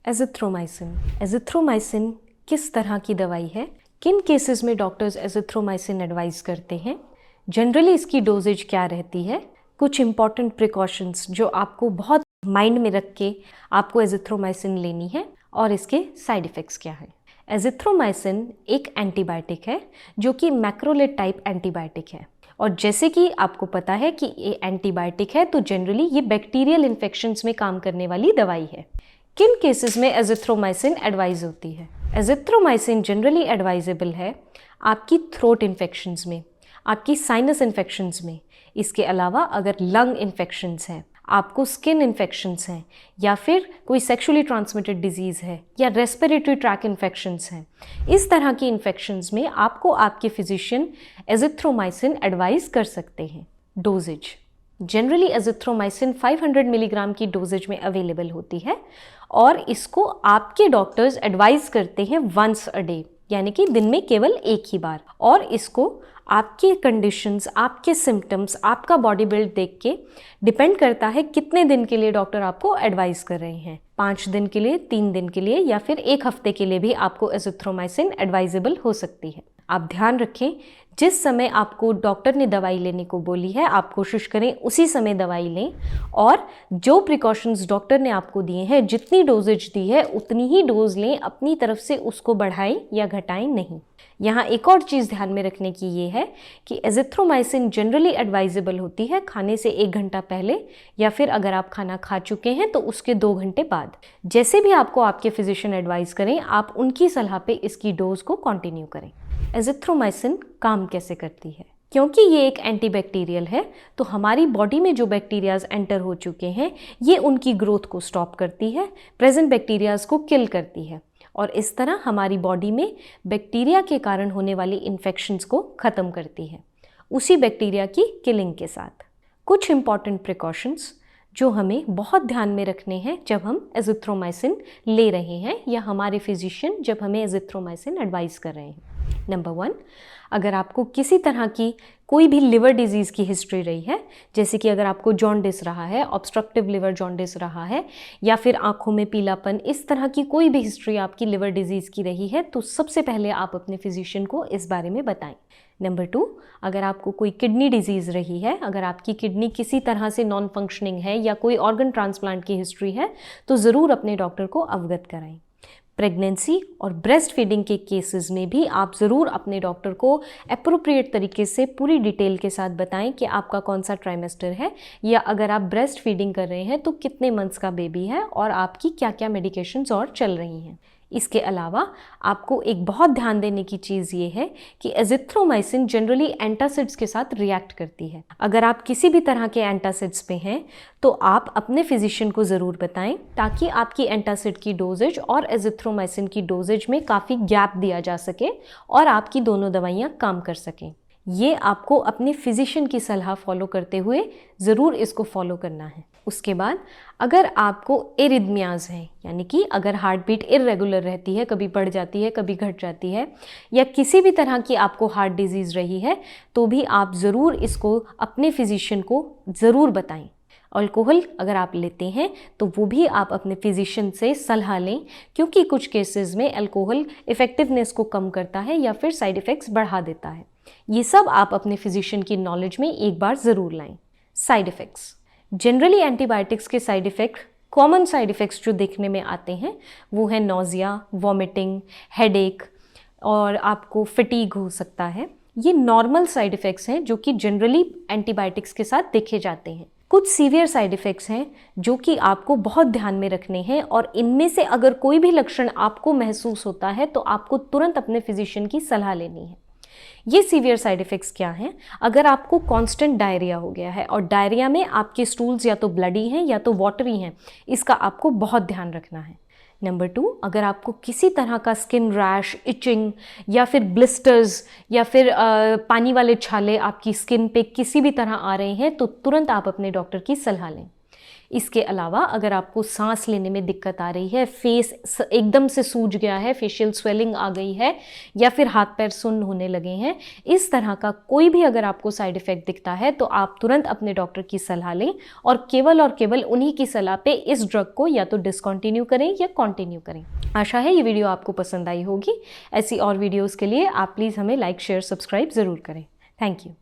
Azithromycin. Azithromycin किस तरह की दवाई है? किन केसेस में डॉक्टर्स एजिथ्रोमाइसिन एडवाइस करते हैं? जनरली इसकी डोजेज क्या रहती है? कुछ इंपॉर्टेंट प्रिकॉशंस जो आपको बहुत माइंड में रख के आपको एजिथ्रोमाइसिन लेनी है और इसके साइड इफ़ेक्ट्स क्या हैं। एजिथ्रोमाइसिन एक एंटीबायोटिक है जो कि मैक्रोलेड टाइप एंटीबायोटिक है, और जैसे कि आपको पता है कि ये एंटीबायोटिक है तो जनरली ये बैक्टीरियल इन्फेक्शंस में काम करने वाली दवाई है। किन केसेस में एजिथ्रोमाइसिन एडवाइज होती है? एजिथ्रोमाइसिन जनरली एडवाइजेबल है आपकी थ्रोट इन्फेक्शंस में, आपकी साइनस इन्फेक्शंस में, इसके अलावा अगर लंग इन्फेक्शंस हैं, आपको स्किन इन्फेक्शंस हैं, या फिर कोई सेक्सुअली ट्रांसमिटेड डिजीज़ है, या रेस्पिरेटरी ट्रैक इन्फेक्शंस हैं, इस तरह की इन्फेक्शंस में आपको आपके फिजिशियन एजिथ्रोमाइसिन एडवाइस कर सकते हैं। डोजेज जनरली एजिथ्रोमाइसिन 500 मिलीग्राम की डोजेज में अवेलेबल होती है, और इसको आपके डॉक्टर्स एडवाइस करते हैं वंस अ डे, यानी कि दिन में केवल एक ही बार, और इसको आपके कंडीशंस, आपके सिम्टम्स, आपका बॉडी बिल्ड देख के डिपेंड करता है कितने दिन के लिए डॉक्टर आपको एडवाइस कर रहे हैं। 5 दिन के लिए, 3 दिन के लिए, या फिर 1 हफ्ते के लिए भी आपको एजिथ्रोमाइसिन एडवाइजेबल हो सकती है। आप ध्यान रखें, जिस समय आपको डॉक्टर ने दवाई लेने को बोली है आप कोशिश करें उसी समय दवाई लें, और जो प्रिकॉशंस डॉक्टर ने आपको दिए हैं, जितनी डोजेज दी है उतनी ही डोज लें, अपनी तरफ से उसको बढ़ाएं या घटाएं नहीं। यहाँ एक और चीज़ ध्यान में रखने की ये है कि एजिथ्रोमाइसिन जनरली एडवाइजेबल होती है खाने से 1 घंटा पहले, या फिर अगर आप खाना खा चुके हैं तो उसके 2 घंटे बाद। जैसे भी आपको आपके फिजिशियन एडवाइस करें, आप उनकी सलाह पे इसकी डोज को कंटिन्यू करें। एजिथ्रोमाइसिन काम कैसे करती है? क्योंकि ये एक एंटीबैक्टीरियल है तो हमारी बॉडी में जो बैक्टीरियाज एंटर हो चुके हैं ये उनकी ग्रोथ को स्टॉप करती है, प्रेजेंट बैक्टीरियाज को किल करती है, और इस तरह हमारी बॉडी में बैक्टीरिया के कारण होने वाली इन्फेक्शंस को ख़त्म करती है, उसी बैक्टीरिया की किलिंग के साथ। कुछ इंपॉर्टेंट प्रिकॉशंस जो हमें बहुत ध्यान में रखने हैं जब हम एजिथ्रोमाइसिन ले रहे हैं, या हमारे फिजिशियन जब हमें एजिथ्रोमाइसिन एडवाइस कर रहे हैं। नंबर 1, अगर आपको किसी तरह की कोई भी लिवर डिजीज़ की हिस्ट्री रही है, जैसे कि अगर आपको जॉन्डिस रहा है, ऑब्स्ट्रक्टिव लिवर जॉन्डिस रहा है, या फिर आँखों में पीलापन, इस तरह की कोई भी हिस्ट्री आपकी लिवर डिजीज़ की रही है, तो सबसे पहले आप अपने फिजिशियन को इस बारे में बताएं। नंबर 2, अगर आपको कोई किडनी डिजीज़ रही है, अगर आपकी किडनी किसी तरह से नॉन फंक्शनिंग है, या कोई ऑर्गन ट्रांसप्लांट की हिस्ट्री है, तो ज़रूर अपने डॉक्टर को अवगत कराएं। प्रेगनेंसी और ब्रेस्ट फीडिंग के केसेस में भी आप ज़रूर अपने डॉक्टर को एप्रोप्रिएट तरीके से पूरी डिटेल के साथ बताएं कि आपका कौन सा ट्राइमेस्टर है, या अगर आप ब्रेस्ट फीडिंग कर रहे हैं तो कितने मंथ्स का बेबी है, और आपकी क्या क्या मेडिकेशंस और चल रही हैं। इसके अलावा आपको एक बहुत ध्यान देने की चीज़ ये है कि एजिथ्रोमाइसिन जनरली एंटासिड्स के साथ रिएक्ट करती है। अगर आप किसी भी तरह के एंटासिड्स पे हैं तो आप अपने फिजिशियन को ज़रूर बताएं, ताकि आपकी एंटासिड की डोजेज और एजिथ्रोमाइसिन की डोजेज में काफ़ी गैप दिया जा सके और आपकी दोनों दवाइयाँ काम कर सकें। ये आपको अपने फिजिशियन की सलाह फॉलो करते हुए ज़रूर इसको फॉलो करना है। उसके बाद अगर आपको एरिथमियाज हैं, यानी कि अगर हार्ट बीट इरेगुलर रहती है, कभी बढ़ जाती है कभी घट जाती है, या किसी भी तरह की आपको हार्ट डिजीज़ रही है, तो भी आप ज़रूर इसको अपने फिजिशियन को ज़रूर बताएं। अल्कोहल अगर आप लेते हैं तो वो भी आप अपने फिजिशियन से सलाह लें, क्योंकि कुछ केसेस में अल्कोहल इफ़ेक्टिवनेस को कम करता है या फिर साइड इफ़ेक्ट्स बढ़ा देता है। ये सब आप अपने फिजिशियन की नॉलेज में एक बार ज़रूर लाएं। साइड इफ़ेक्ट्स जनरली एंटीबायोटिक्स के side effect, common side effects जो देखने में आते हैं वो है नोज़िया, वॉमिटिंग, हेडेक, और आपको फटीग हो सकता है। ये नॉर्मल साइड इफ़ेक्ट्स हैं जो कि जनरली एंटीबायोटिक्स के साथ देखे जाते हैं। कुछ सीवियर साइड इफ़ेक्ट्स हैं जो कि आपको बहुत ध्यान में रखने हैं, और इनमें से अगर कोई भी लक्षण आपको महसूस होता है तो आपको तुरंत अपने फिजिशियन की सलाह लेनी है। ये सीवियर साइड इफ़ेक्ट्स क्या हैं? अगर आपको कांस्टेंट डायरिया हो गया है और डायरिया में आपके स्टूल्स या तो ब्लडी हैं या तो वाटरी हैं, इसका आपको बहुत ध्यान रखना है। नंबर 2, अगर आपको किसी तरह का स्किन रैश, इचिंग, या फिर ब्लिस्टर्स, या फिर पानी वाले छाले आपकी स्किन पे किसी भी तरह आ रहे हैं, तो तुरंत आप अपने डॉक्टर की सलाह लें। इसके अलावा अगर आपको सांस लेने में दिक्कत आ रही है, फेस एकदम से सूज गया है, फेशियल स्वेलिंग आ गई है, या फिर हाथ पैर सुन्न होने लगे हैं, इस तरह का कोई भी अगर आपको साइड इफेक्ट दिखता है तो आप तुरंत अपने डॉक्टर की सलाह लें और केवल उन्हीं की सलाह पे इस ड्रग को या तो डिसकंटिन्यू करें या कंटिन्यू करें। आशा है ये वीडियो आपको पसंद आई होगी। ऐसी और वीडियोस के लिए आप प्लीज़ हमें लाइक, शेयर, सब्सक्राइब ज़रूर करें। Thank you.